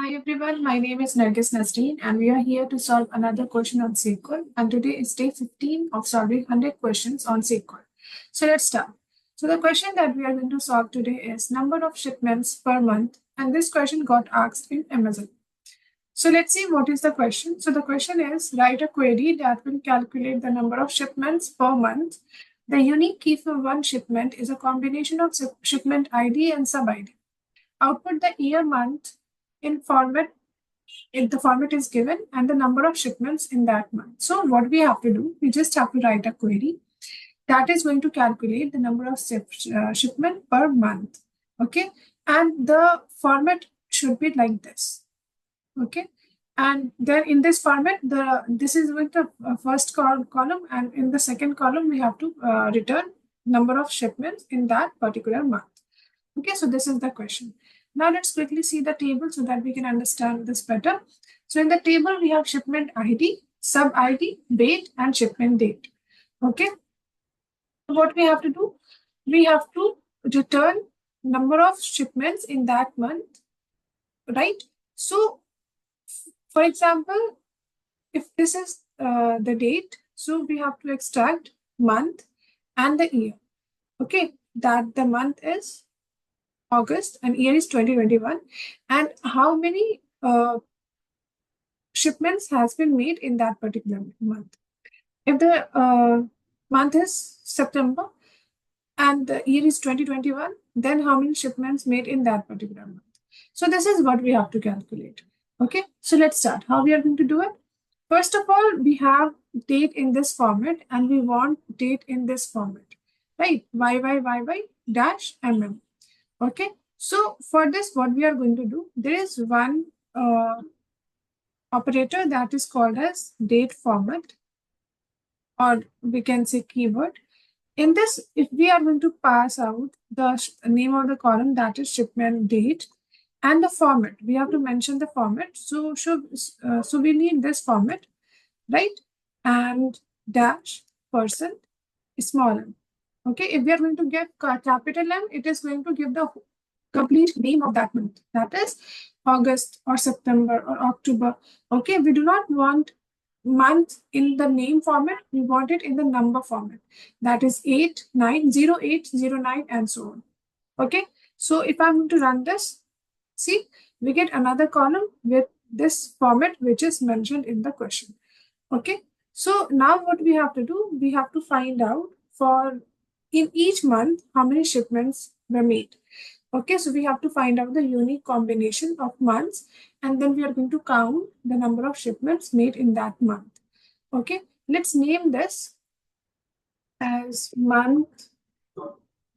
Hi everyone, my name is Nargis Nasreen and we are here to solve another question on SQL, and today is day 15 of solving 100 questions on SQL. So let's start. So the question that we are going to solve today is number of shipments per month, and this question got asked in Amazon. So let's see what is the question. So the question is write a query that will calculate the number of shipments per month. The unique key for one shipment is a combination of shipment ID and sub ID. Output the year month in format if the format is given and the number of shipments in that month. So what we have to do, we just have to write a query that is going to calculate the number of shipment per month. Okay, and the format should be like this. Okay, and then in this format, this is with the first column, and in the second column we have to return number of shipments in that particular month. Okay, so this is the question. Now let's quickly see the table so that we can understand this better. So in the table, we have shipment ID, sub ID, date, and shipment date. Okay. What we have to do? We have to return number of shipments in that month, right? So, for example, if this is the date, so we have to extract month and the year. Okay, that the month is August and year is 2021, and how many shipments has been made in that particular month. If the month is September and the year is 2021, then how many shipments made in that particular month? So this is what we have to calculate. Okay, so let's start. How we are going to do it? First of all, we have date in this format and we want date in this format, right? YYYY dash MM. Okay, so for this, what we are going to do, there is one operator that is called as date format, or we can say keyword. In this, if we are going to pass out the name of the column, that is shipment date, and the format, we have to mention the format. So we need this format, right? And dash percent small m. Okay, if we are going to get capital M, it is going to give the complete name of that month. That is August or September or October. Okay, we do not want month in the name format, we want it in the number format. That is 890809 and so on. Okay, so if I'm going to run this, see, we get another column with this format which is mentioned in the question. Okay, so now what we have to do, we have to find out for in each month how many shipments were made. Okay, so we have to find out the unique combination of months, and then we are going to count the number of shipments made in that month. Okay, let's name this as month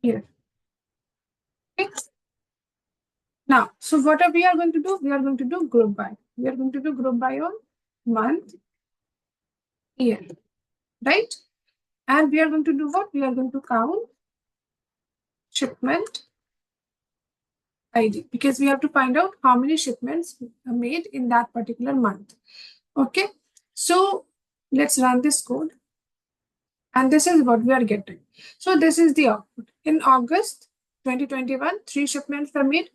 year. Okay. Now, so what are we are going to do? We are going to do group by. We are going to do group by on month, year, right? And we are going to do what? We are going to count shipment ID, because we have to find out how many shipments are made in that particular month. Okay, so let's run this code. And this is what we are getting. So this is the output. In August 2021, 3 shipments were made.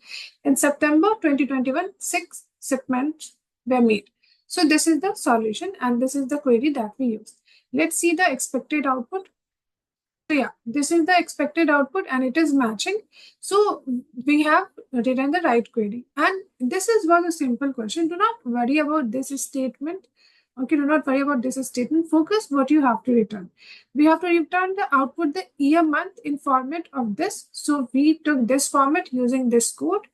In September 2021, 6 shipments were made. So this is the solution and this is the query that we use. Let's see the expected output. So yeah, this is the expected output and it is matching. So we have written the right query. And this was a simple question. Do not worry about this statement. Okay, do not worry about this statement. Focus what you have to return. We have to return the output, the year month in format of this. So we took this format using this code,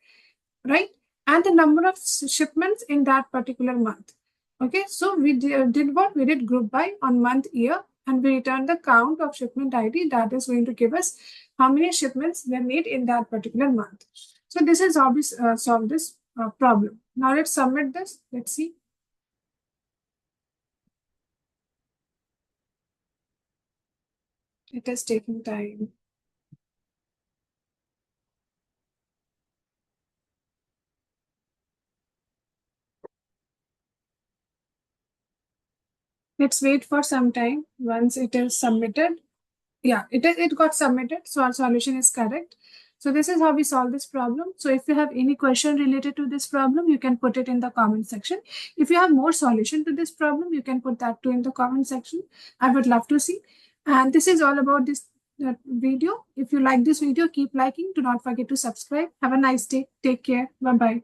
right? And the number of shipments in that particular month. Okay, so we did what? We did group by on month, year, and we returned the count of shipment ID that is going to give us how many shipments were made in that particular month. So this is how we solve this problem. Now let's submit this. Let's see. It is taking time. Let's wait for some time. Once it is submitted, yeah, it got submitted, so our solution is correct. So this is how we solve this problem. So if you have any question related to this problem, you can put it in the comment section. If you have more solution to this problem, you can put that too in the comment section. I would love to see. And this is all about this video. If you like this video, keep liking. Do not forget to subscribe. Have a nice day. Take care. Bye-bye.